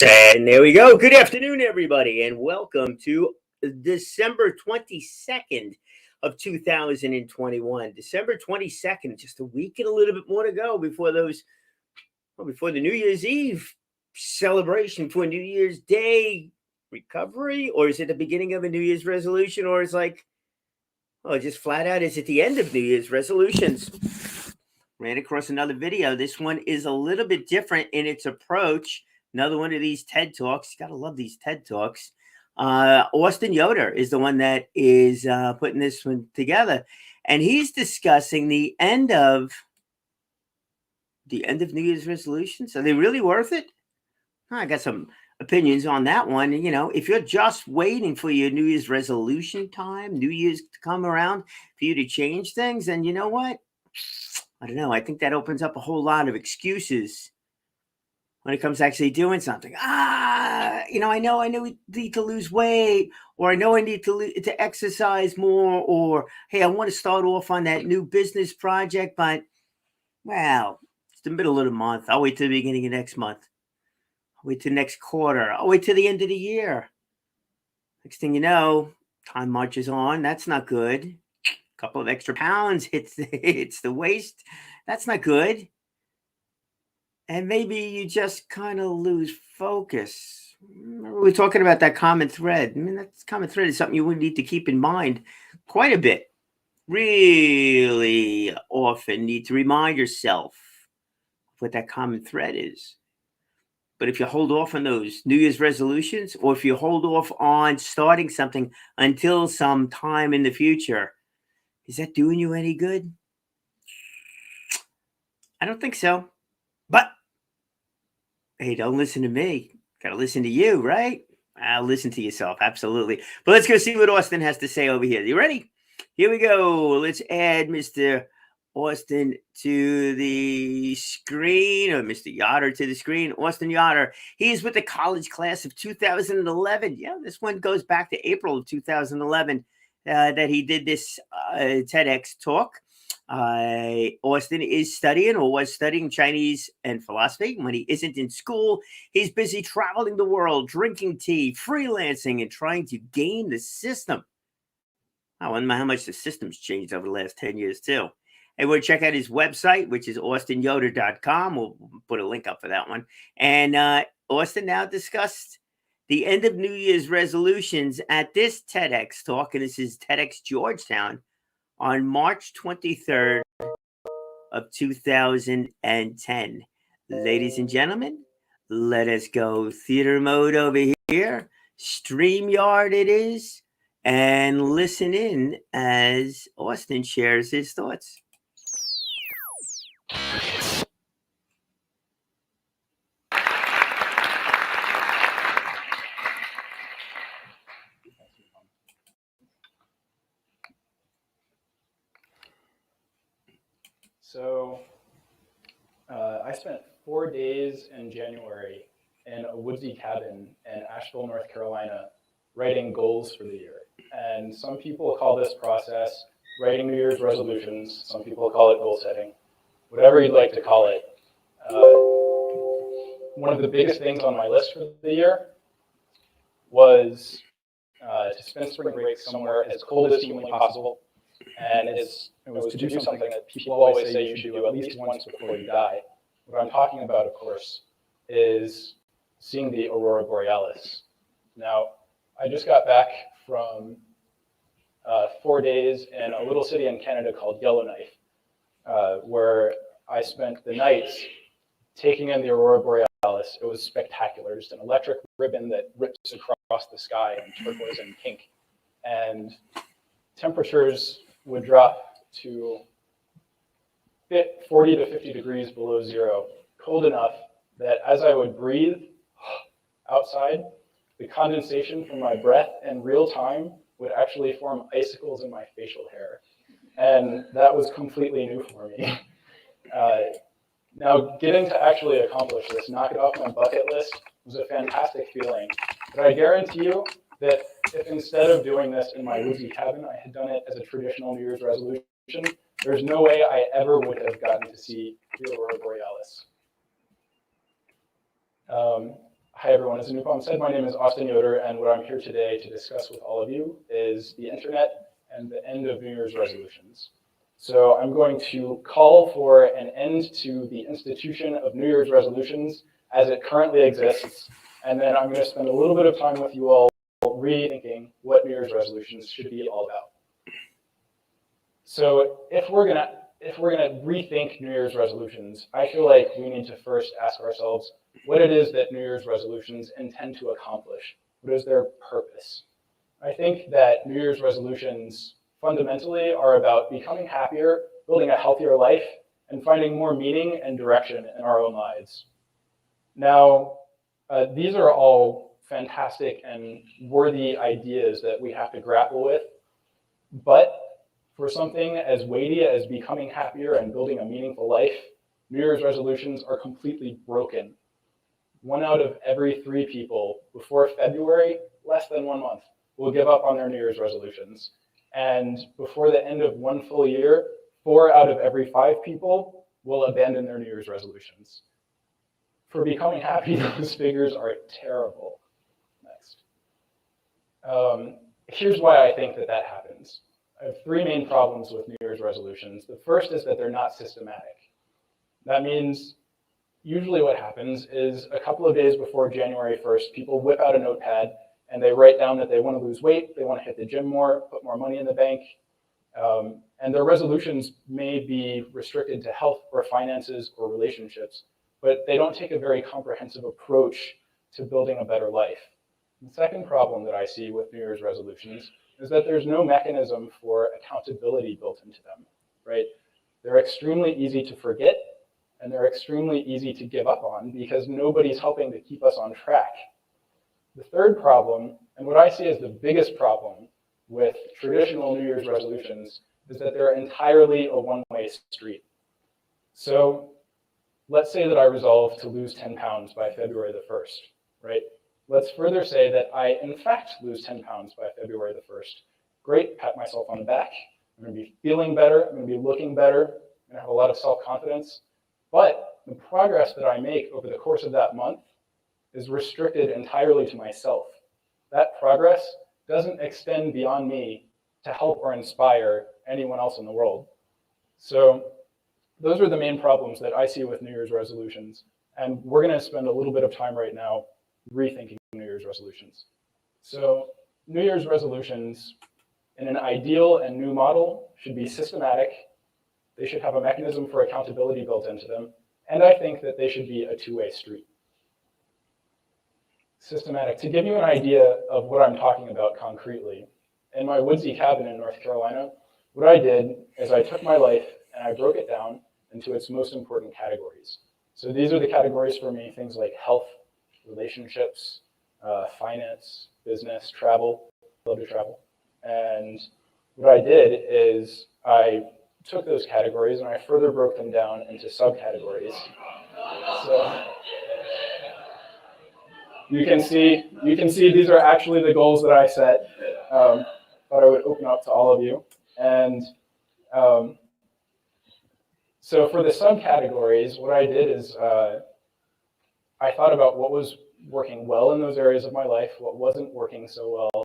And there we go. Good afternoon, everybody, and welcome to December 22nd of 2021. December 22nd, just a week and a little bit more to go before before the New Year's Eve celebration, for New Year's Day recovery, or is it the beginning of a New Year's resolution, or it's like, oh, just flat out, is it the end of New Year's resolutions? Ran across another video. This one is a little bit different in its approach. Another one of these TED Talks. You got to love these TED Talks. Austin Yoder is the one that is putting this one together. And he's discussing the end of New Year's resolutions. Are they really worth it? I got some opinions on that one. You know, if you're just waiting for your New Year's resolution time, New Year's to come around for you to change things, then you know what? I don't know. I think that opens up a whole lot of excuses when it comes to actually doing something. I know I need to lose weight, or I know I need to exercise more, or hey, I want to start off on that new business project, but well, it's the middle of the month. I'll wait till the beginning of next month. I'll wait till next quarter. I'll wait till the end of the year. Next thing you know, time marches on. That's not good. A couple of extra pounds hits the waist. That's not good. And maybe you just kind of lose focus. Remember, we're talking about that common thread. I mean, that common thread is something you would need to keep in mind quite a bit. Really often need to remind yourself what that common thread is. But if you hold off on those New Year's resolutions, or if you hold off on starting something until some time in the future, is that doing you any good? I don't think so. But hey, don't listen to me. Got to listen to you, right? I'll listen to yourself. Absolutely. But let's go see what Austin has to say over here. You ready? Here we go. Let's add Mr. Austin to the screen, or Mr. Yoder to the screen. Austin Yoder. He's with the college class of 2011. Yeah, this one goes back to April of 2011 that he did this TEDx talk. Austin is studying, or was studying, Chinese and philosophy. When he isn't in school, he's busy traveling the world, drinking tea, freelancing, and trying to game the system. I wonder how much the system's changed over the last 10 years, too. And we'll check out his website, which is austinyoder.com. We'll put a link up for that one. And Austin now discussed the end of New Year's resolutions at this TEDx talk, and this is TEDx Georgetown, on March 23rd of 2010. Ladies and gentlemen, let us go theater mode over here. StreamYard it is. And listen in as Austin shares his thoughts. So I spent 4 days in January in a woodsy cabin in Asheville, North Carolina, writing goals for the year. And some people call this process writing New Year's resolutions. Some people call it goal setting. Whatever you'd like to call it. One of the biggest things on my list for the year was to spend spring break somewhere as cold as humanly possible. And it was to do something that people always say you should do at least once before you die. What I'm talking about, of course, is seeing the aurora borealis. Now, I just got back from 4 days in a little city in Canada called Yellowknife, where I spent the nights taking in the aurora borealis. It was spectacular, just an electric ribbon that rips across the sky in turquoise and pink. And temperatures would drop to 40 to 50 degrees below zero, cold enough that as I would breathe outside, the condensation from my breath in real time would actually form icicles in my facial hair. And that was completely new for me. Now, getting to actually accomplish this, knock it off my bucket list, was a fantastic feeling. But I guarantee you that if instead of doing this in my woodsy cabin, I had done it as a traditional New Year's resolution, there's no way I ever would have gotten to see the aurora borealis. Hi everyone, as Anupam said, my name is Austin Yoder, and what I'm here today to discuss with all of you is the internet and the end of New Year's resolutions. So I'm going to call for an end to the institution of New Year's resolutions as it currently exists, and then I'm going to spend a little bit of time with you all rethinking what New Year's resolutions should be all about. So if we're gonna rethink New Year's resolutions, I feel like we need to first ask ourselves what it is that New Year's resolutions intend to accomplish. What is their purpose? I think that New Year's resolutions fundamentally are about becoming happier, building a healthier life, and finding more meaning and direction in our own lives. Now, these are all fantastic and worthy ideas that we have to grapple with, but for something as weighty as becoming happier and building a meaningful life, New Year's resolutions are completely broken. 1 out of every 3 people before February, less than 1 month, will give up on their New Year's resolutions. And before the end of 1 full year, 4 out of every 5 people will abandon their New Year's resolutions. For becoming happy, those figures are terrible. Next. Here's why I think that happens. I have 3 main problems with New Year's resolutions. The first is that they're not systematic. That means usually what happens is a couple of days before January 1st, people whip out a notepad and they write down that they want to lose weight, they want to hit the gym more, put more money in the bank, and their resolutions may be restricted to health or finances or relationships, but they don't take a very comprehensive approach to building a better life. The second problem that I see with New Year's resolutions is that there's no mechanism for accountability built into them, right? They're extremely easy to forget, and they're extremely easy to give up on because nobody's helping to keep us on track. The third problem, and what I see as the biggest problem with traditional New Year's resolutions, is that they're entirely a one-way street. So let's say that I resolve to lose 10 pounds by February the 1st, right? Let's further say that I, in fact, lose 10 pounds by February the 1st. Great, pat myself on the back. I'm going to be feeling better. I'm going to be looking better. I'm going to have a lot of self-confidence. But the progress that I make over the course of that month is restricted entirely to myself. That progress doesn't extend beyond me to help or inspire anyone else in the world. So those are the main problems that I see with New Year's resolutions. And we're going to spend a little bit of time right now rethinking New Year's resolutions. So New Year's resolutions in an ideal and new model should be systematic. They should have a mechanism for accountability built into them. And I think that they should be a two-way street. Systematic. To give you an idea of what I'm talking about concretely, in my woodsy cabin in North Carolina, what I did is I took my life and I broke it down into its most important categories. So these are the categories for me, things like health, relationships, finance, business, travel. I love to travel. And what I did is I took those categories and I further broke them down into subcategories. So you can see these are actually the goals that I set. Thought I would open up to all of you. And so for the subcategories, what I did is I thought about what was working well in those areas of my life, what wasn't working so well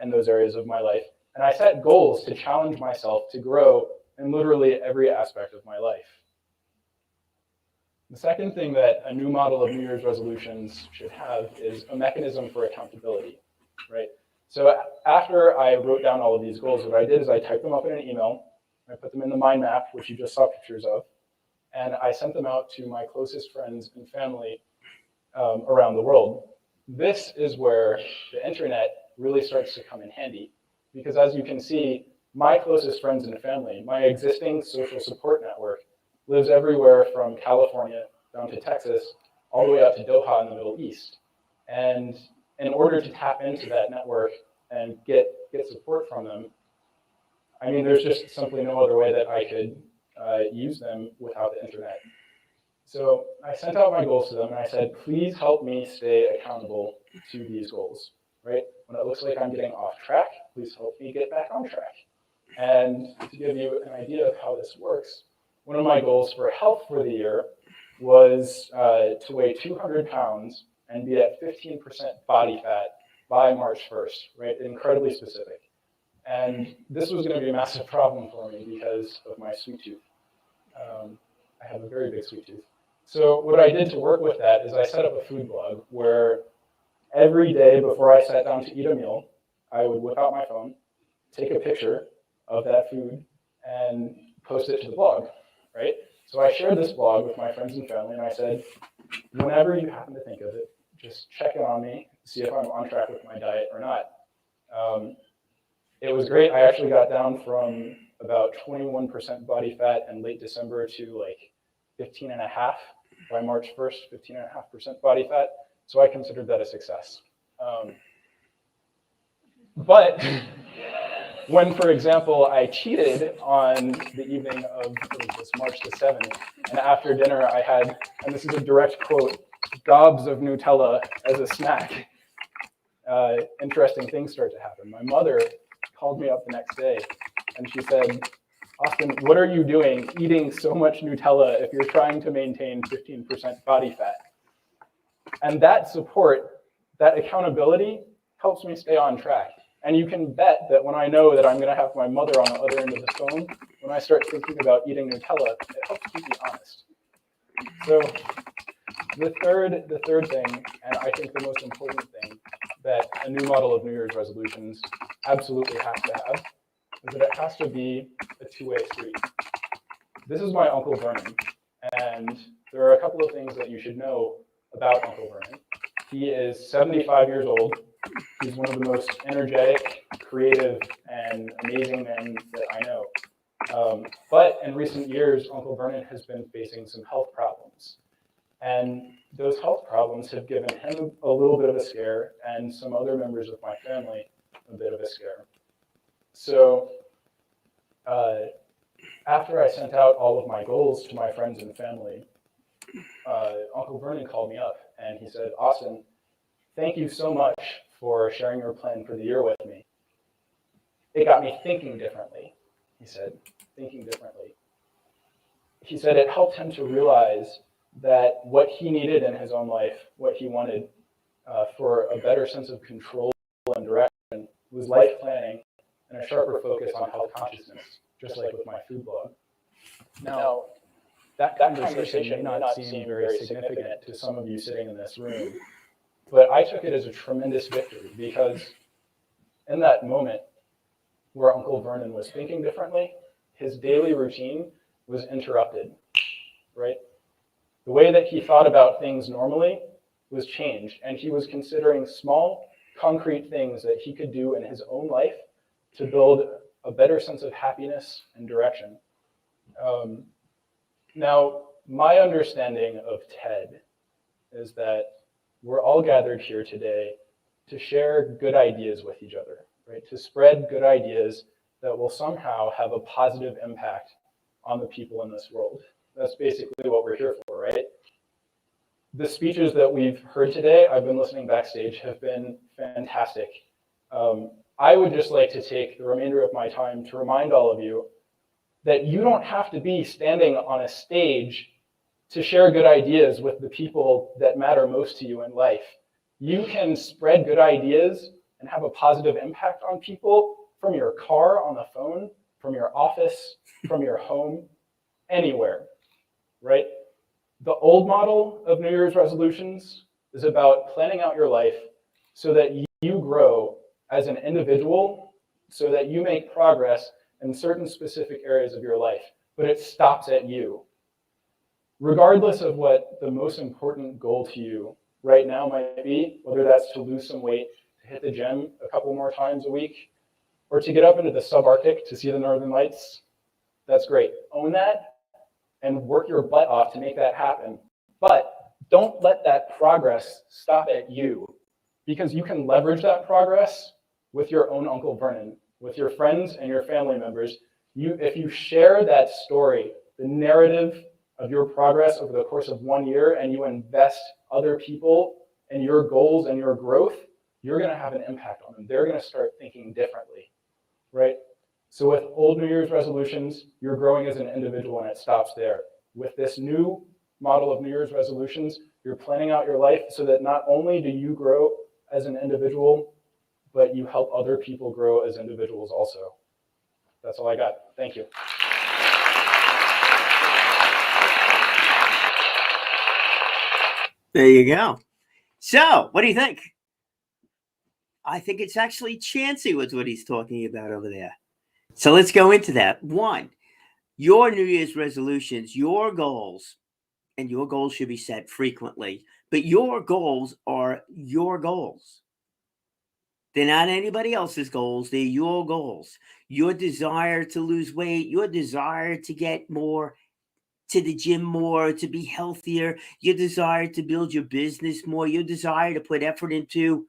in those areas of my life. And I set goals to challenge myself to grow in literally every aspect of my life. The second thing that a new model of New Year's resolutions should have is a mechanism for accountability, right? So after I wrote down all of these goals, what I did is I typed them up in an email, I put them in the mind map, which you just saw pictures of, and I sent them out to my closest friends and family around the world. This is where the internet really starts to come in handy, because as you can see, my closest friends and family, my existing social support network, lives everywhere from California down to Texas, all the way out to Doha in the Middle East. And in order to tap into that network and get support from them, I mean, there's just simply no other way that I could use them without the internet. So I sent out my goals to them and I said, please help me stay accountable to these goals, right? When it looks like I'm getting off track, please help me get back on track. And to give you an idea of how this works, one of my goals for health for the year was to weigh 200 pounds and be at 15% body fat by March 1st, right? Incredibly specific. And this was going to be a massive problem for me because of my sweet tooth. I have a very big sweet tooth. So what I did to work with that is I set up a food blog where every day before I sat down to eat a meal, I would whip out my phone, take a picture of that food, and post it to the blog, right? So I shared this blog with my friends and family, and I said, whenever you happen to think of it, just check in on me, see if I'm on track with my diet or not. It was great. I actually got down from about 21% body fat in late December to like 15.5 by March 1st, 15.5% body fat. So I considered that a success. But when, for example, I cheated on the evening of this March the 7th, and after dinner I had, and this is a direct quote, gobs of Nutella as a snack, interesting things start to happen. My mother called me up the next day, and she said, Austin, what are you doing eating so much Nutella if you're trying to maintain 15% body fat? And that support, that accountability, helps me stay on track. And you can bet that when I know that I'm going to have my mother on the other end of the phone, when I start thinking about eating Nutella, it helps keep me honest. So the third thing, and I think the most important thing that a new model of New Year's resolutions absolutely has to have is that it has to be a two-way street. This is my Uncle Vernon, and there are a couple of things that you should know about Uncle Vernon. He is 75 years old. He's one of the most energetic, creative, and amazing men that I know. But in recent years, Uncle Vernon has been facing some health problems. And those health problems have given him a little bit of a scare, and some other members of my family a bit of a scare. So after I sent out all of my goals to my friends and family, Uncle Vernon called me up, and he said, Austin, thank you so much for sharing your plan for the year with me. It got me thinking differently, he said, thinking differently. He said it helped him to realize that what he needed in his own life, what he wanted for a better sense of control and direction, was life planning and a sharper focus on health consciousness, just like with my food blog. Now, that conversation may not seem very significant to some of you sitting in this room, but I took it as a tremendous victory because in that moment where Uncle Vernon was thinking differently, his daily routine was interrupted, right? The way that he thought about things normally was changed, and he was considering small, concrete things that he could do in his own life to build a better sense of happiness and direction. Now, my understanding of TED is that we're all gathered here today to share good ideas with each other, right? To spread good ideas that will somehow have a positive impact on the people in this world. That's basically what we're here for, right? The speeches that we've heard today, I've been listening backstage, have been fantastic. I would just like to take the remainder of my time to remind all of you that you don't have to be standing on a stage to share good ideas with the people that matter most to you in life. You can spread good ideas and have a positive impact on people from your car, on the phone, from your office, from your home, anywhere, right? The old model of New Year's resolutions is about planning out your life so that you grow as an individual, so that you make progress in certain specific areas of your life, but it stops at you. Regardless of what the most important goal to you right now might be, whether that's to lose some weight, to hit the gym a couple more times a week, or to get up into the subarctic to see the northern lights, that's great. Own that and work your butt off to make that happen. But don't let that progress stop at you, because you can leverage that progress with your own Uncle Vernon, with your friends and your family members. If you share that story, the narrative of your progress over the course of 1 year, and you invest other people in your goals and your growth, you're going to have an impact on them. They're going to start thinking differently, right? So with old New Year's resolutions, you're growing as an individual and it stops there. With this new model of New Year's resolutions, you're planning out your life so that not only do you grow as an individual, but you help other people grow as individuals also. That's all I got. Thank you. There you go. So, what do you think? I think it's actually chancy with what he's talking about over there. So let's go into that. One, your New Year's resolutions, your goals, and your goals should be set frequently, but your goals are your goals. They're not anybody else's goals. They're your goals. Your desire to lose weight, your desire to get more to the gym more, to be healthier, your desire to build your business more, your desire to put effort into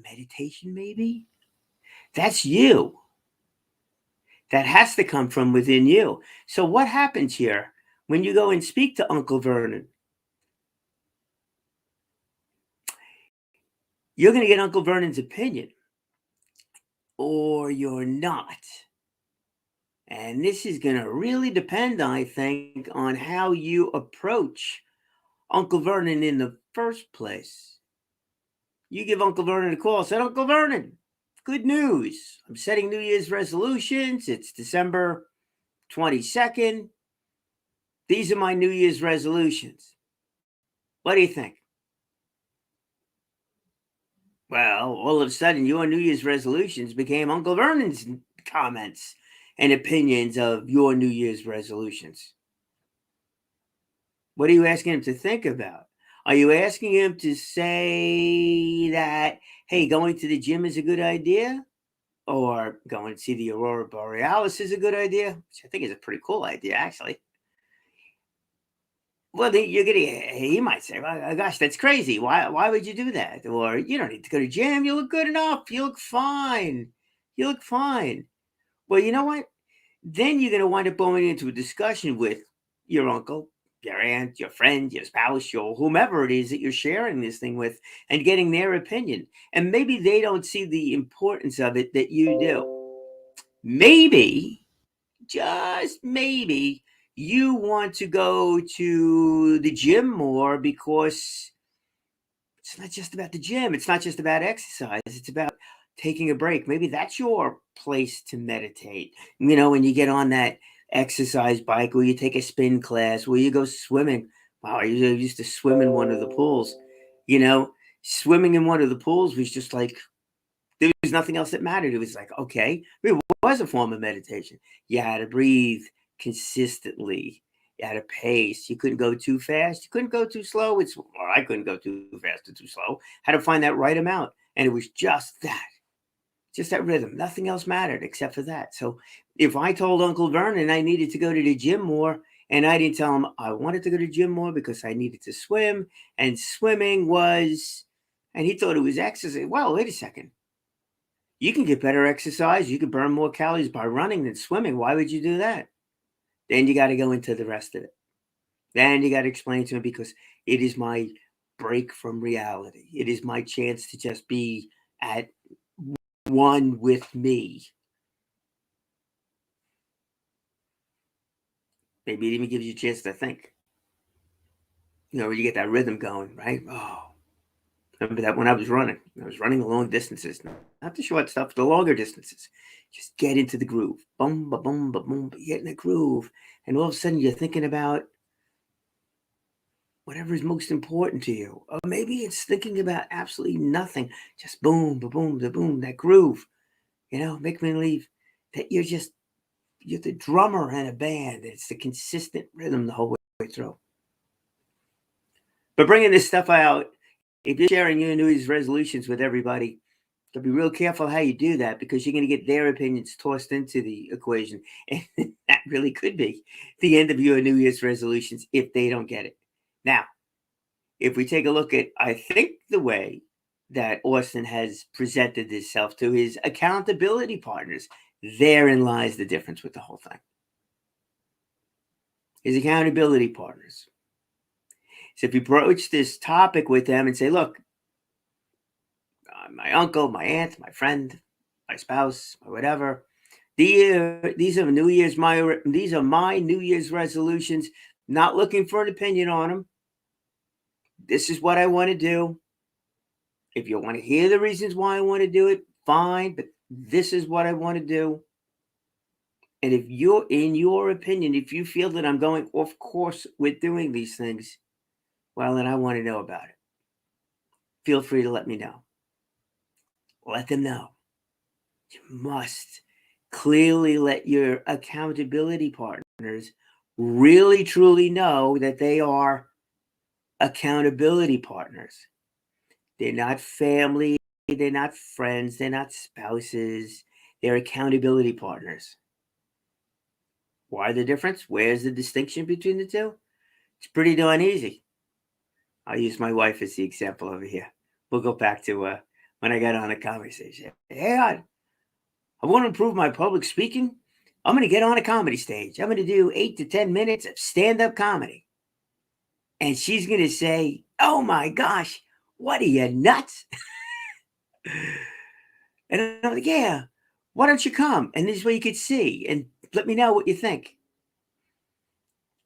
meditation, maybe. That's you. That has to come from within you. So, what happens here when you go and speak to Uncle Vernon? You're going to get Uncle Vernon's opinion, or you're not. And this is going to really depend, I think, on how you approach Uncle Vernon in the first place. You give Uncle Vernon a call, said, Uncle Vernon, good news. I'm setting New Year's resolutions. It's December 22nd. These are my New Year's resolutions. What do you think? Well, all of a sudden, your New Year's resolutions became Uncle Vernon's comments and opinions of your New Year's resolutions. What are you asking him to think about? Are you asking him to say that, hey, going to the gym is a good idea? Or going to see the Aurora Borealis is a good idea? Which I think is a pretty cool idea, actually. Well, he might say, well, gosh, that's crazy. Why would you do that? Or you don't need to go to the gym. You look good enough. You look fine. You look fine. Well, you know what? Then you're going to wind up going into a discussion with your uncle, your aunt, your friend, your spouse, your whomever it is that you're sharing this thing with, and getting their opinion. And maybe they don't see the importance of it that you do. Maybe, just maybe, you want to go to the gym more because it's not just about the gym. It's not just about exercise. It's about taking a break. Maybe that's your place to meditate. When you get on that exercise bike, or you take a spin class, where you go swimming. Wow, I used to swim in one of the pools. Swimming in one of the pools was just like, there was nothing else that mattered. It was like, okay, it was a form of meditation. You had to breathe consistently. You had to pace. You couldn't go too fast. You couldn't go too slow. I couldn't go too fast or too slow. Had to find that right amount. And it was just that rhythm. Nothing else mattered except for that. So if I told Uncle Vernon I needed to go to the gym more, and I didn't tell him I wanted to go to the gym more because I needed to swim, and swimming was, and he thought it was exercise. Well, wait a second. You can get better exercise. You can burn more calories by running than swimming. Why would you do that? Then you got to go into the rest of it. Then you got to explain to him, because it is my break from reality. It is my chance to just be at one with me. Maybe it even gives you a chance to think. When you get that rhythm going, right? Oh, remember that when I was running the long distances, not the short stuff, the longer distances. Just get into the groove. Boom, ba boom, ba boom. Get in the groove. And all of a sudden you're thinking about whatever is most important to you. Or maybe it's thinking about absolutely nothing. Just boom, ba boom, ba boom, that groove. Make me believe that you're the drummer in a band. It's the consistent rhythm the whole way through. But bringing this stuff out, if you're sharing your New Year's resolutions with everybody, so be real careful how you do that, because you're going to get their opinions tossed into the equation. And that really could be the end of your New Year's resolutions if they don't get it. Now, if we take a look at, I think, the way that Austin has presented himself to his accountability partners, therein lies the difference with the whole thing. His accountability partners. So if you approach this topic with them and say, look, my uncle, my aunt, my friend, my spouse, or whatever, these are my New Year's resolutions. Not looking for an opinion on them. This is what I want to do. If you want to hear the reasons why I want to do it, fine, but this is what I want to do. And if you're, in your opinion, if you feel that I'm going off course with doing these things, well, then I want to know about it. Feel free to let me know. Let them know. You must clearly let your accountability partners really truly know that they are accountability partners. They're not family, they're not friends, they're not spouses, they're accountability partners. Why the difference? Where's the distinction between the two? It's pretty darn easy. I'll use my wife as the example over here. We'll go back to when I got on a comedy stage. Hey, I want to improve my public speaking. I'm going to get on a comedy stage. I'm going to do 8 to 10 minutes of stand-up comedy. And she's going to say, oh my gosh, what are you, nuts? And I'm like, yeah, why don't you come? And this way you could see and let me know what you think.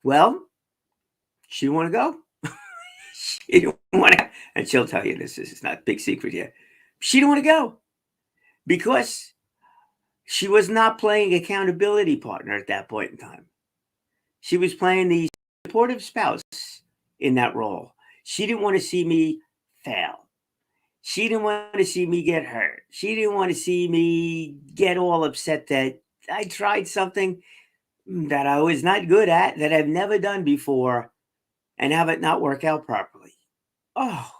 Well, she didn't want to go. She didn't want to, and she'll tell you this is not a big secret here. She didn't want to go because she was not playing accountability partner at that point in time. She was playing the supportive spouse in that role. She didn't want to see me fail. She didn't want to see me get hurt. She didn't want to see me get all upset that I tried something that I was not good at, that I've never done before, and have it not work out properly. Oh,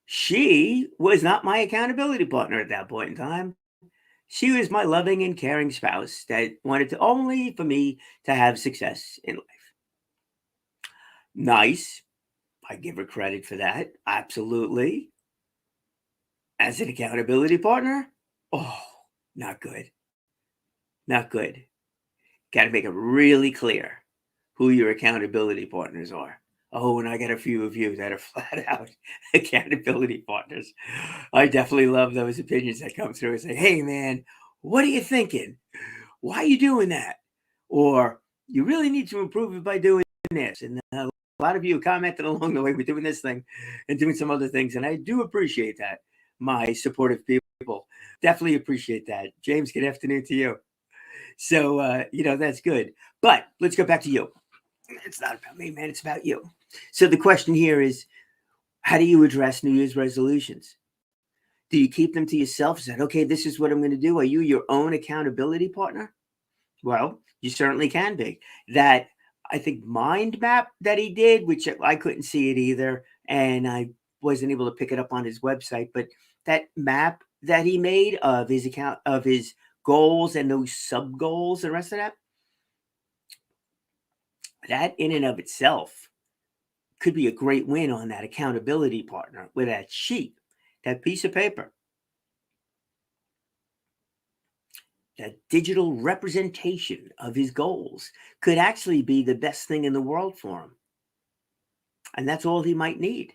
she was not my accountability partner at that point in time. She was my loving and caring spouse that wanted to only for me to have success in life. Nice. I give her credit for that. Absolutely. As an accountability partner, oh, not good. Not good. Got to make it really clear who your accountability partners are. Oh, and I got a few of you that are flat out accountability partners. I definitely love those opinions that come through and say, hey, man, what are you thinking? Why are you doing that? Or you really need to improve it by doing this. And a lot of you commented along the way with doing this thing and doing some other things. And I do appreciate that. My supportive people definitely appreciate that. James, good afternoon to you. So, that's good. But let's go back to you. It's not about me, man. It's about you. So the question here is, how do you address New Year's resolutions? Do you keep them to yourself? Is that, okay, this is what I'm going to do? Are you your own accountability partner? Well, you certainly can be. That, I think, mind map that he did, which I couldn't see it either, and I wasn't able to pick it up on his website, but that map that he made of his account, of his goals and those sub goals, the rest of that in and of itself could be a great win on that accountability partner with that sheet, that piece of paper. That digital representation of his goals could actually be the best thing in the world for him. And that's all he might need.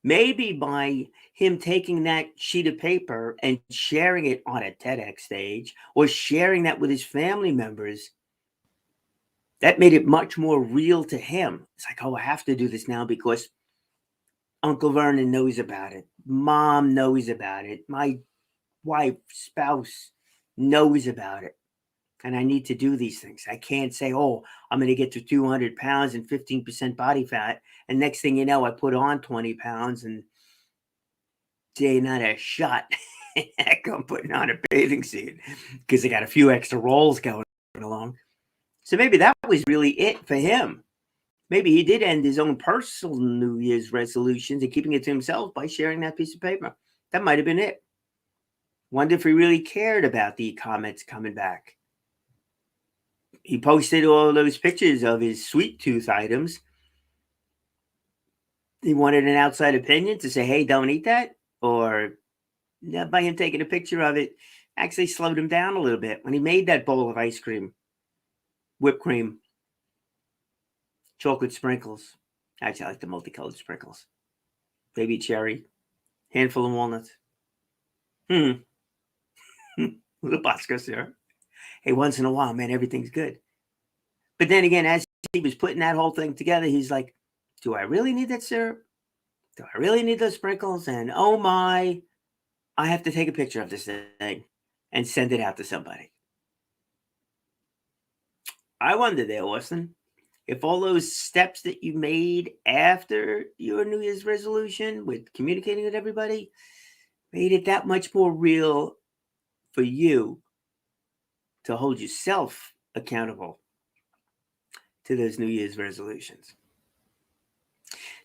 Maybe by him taking that sheet of paper and sharing it on a TEDx stage or sharing that with his family members, that made it much more real to him. It's like, oh, I have to do this now because Uncle Vernon knows about it. Mom knows about it. My wife, spouse knows about it. And I need to do these things. I can't say, oh, I'm going to get to 200 pounds and 15% body fat. And next thing you know, I put on 20 pounds and day not a shot. I'm putting on a bathing suit because I got a few extra rolls going along. So maybe that was really it for him. Maybe he did end his own personal New Year's resolutions and keeping it to himself by sharing that piece of paper. That might have been it. Wonder if he really cared about the comments coming back. He posted all those pictures of his sweet tooth items. He wanted an outside opinion to say, hey, don't eat that. Or by him taking a picture of it, actually slowed him down a little bit when he made that bowl of ice cream, whipped cream, chocolate sprinkles. Actually, I like the multicolored sprinkles. Baby cherry, handful of walnuts. Little Bosco syrup. Hey, once in a while, man, everything's good. But then again, as he was putting that whole thing together, he's like, do I really need that syrup? Do I really need those sprinkles? And oh my, I have to take a picture of this thing and send it out to somebody. I wonder there, Austin, if all those steps that you made after your New Year's resolution with communicating with everybody made it that much more real for you to hold yourself accountable to those New Year's resolutions.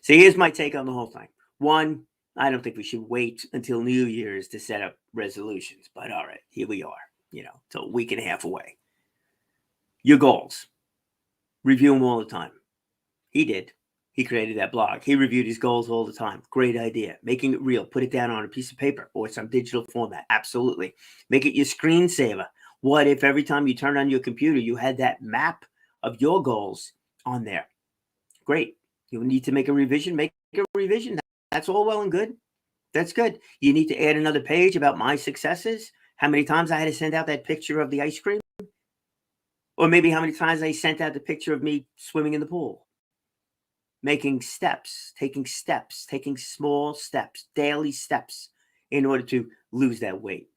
So here's my take on the whole thing. One, I don't think we should wait until New Year's to set up resolutions. But all right, here we are, till a week and a half away. Your goals. Review them all the time. He did. He created that blog. He reviewed his goals all the time. Great idea. Making it real. Put it down on a piece of paper or some digital format. Absolutely. Make it your screensaver. What if every time you turn on your computer, you had that map of your goals on there? Great. You need to make a revision. Make a revision. That's all well and good. That's good. You need to add another page about my successes. How many times I had to send out that picture of the ice cream? Or maybe how many times I sent out the picture of me swimming in the pool. Making steps, taking small steps, daily steps in order to lose that weight.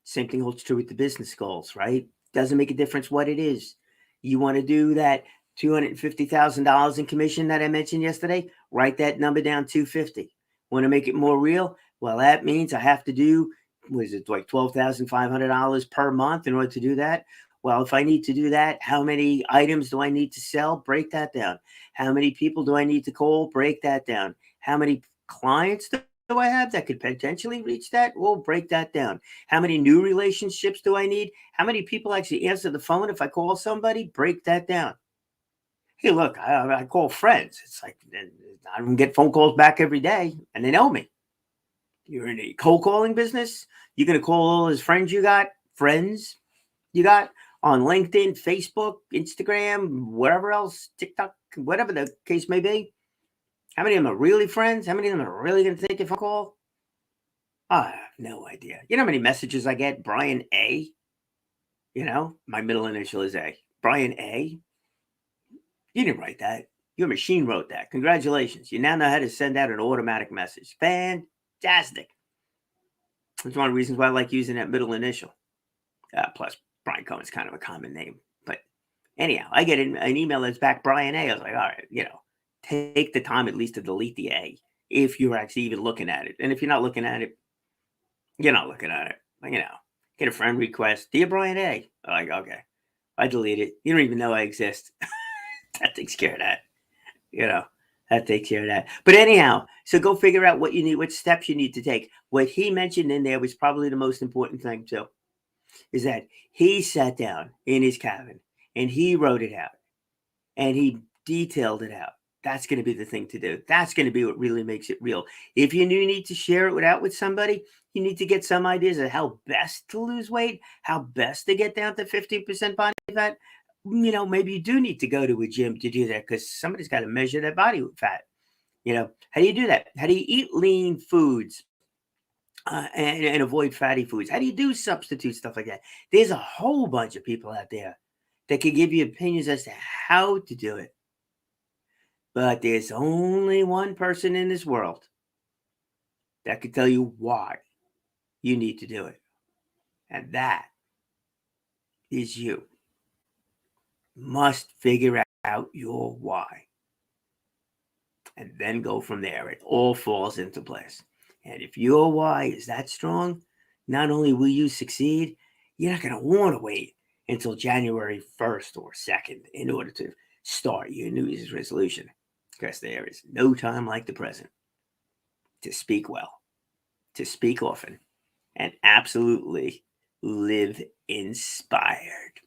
Same thing holds true with the business goals, right? Doesn't make a difference what it is. You want to do that $250,000 in commission that I mentioned yesterday? Write that number down, 250. Want to make it more real? Well, that means I have to do, like $12,500 per month in order to do that? Well, if I need to do that, how many items do I need to sell? Break that down. How many people do I need to call? Break that down. How many clients do I have that could potentially reach that? We'll break that down. How many new relationships do I need? How many people actually answer the phone if I call somebody? Break that down. Hey, look, I call friends. It's like I don't get phone calls back every day, and they know me. You're in a cold calling business. You're going to call all those friends you got on LinkedIn, Facebook, Instagram, whatever else, TikTok, whatever the case may be. How many of them are really friends? How many of them are really going to take your phone call? I have no idea. You know how many messages I get? Brian A. My middle initial is A. Brian A. You didn't write that. Your machine wrote that. Congratulations. You now know how to send out an automatic message. Fantastic. That's one of the reasons why I like using that middle initial. Plus, Brian Cohen's kind of a common name. But anyhow, I get an email that's back Brian A. I was like, all right, take the time at least to delete the A if you're actually even looking at it. And if you're not looking at it, you're not looking at it. Get a friend request. Dear Brian A. I'm like, okay, I delete it. You don't even know I exist. That takes care of that. That takes care of that. But anyhow, so go figure out what you need, what steps you need to take. What he mentioned in there was probably the most important thing too, is that he sat down in his cabin and he wrote it out and he detailed it out. That's going to be the thing to do. That's going to be what really makes it real. If you do need to share it out with somebody, you need to get some ideas of how best to lose weight, how best to get down to 15% body fat. Maybe you do need to go to a gym to do that because somebody's got to measure their body fat. How do you do that? How do you eat lean foods and avoid fatty foods? How do you do substitute stuff like that? There's a whole bunch of people out there that can give you opinions as to how to do it. But there's only one person in this world that can tell you why you need to do it. And that is you. Must figure out your why. And then go from there. It all falls into place. And if your why is that strong, not only will you succeed, you're not going to want to wait until January 1st or 2nd in order to start your New Year's resolution. Because there is no time like the present to speak well, to speak often, and absolutely live inspired.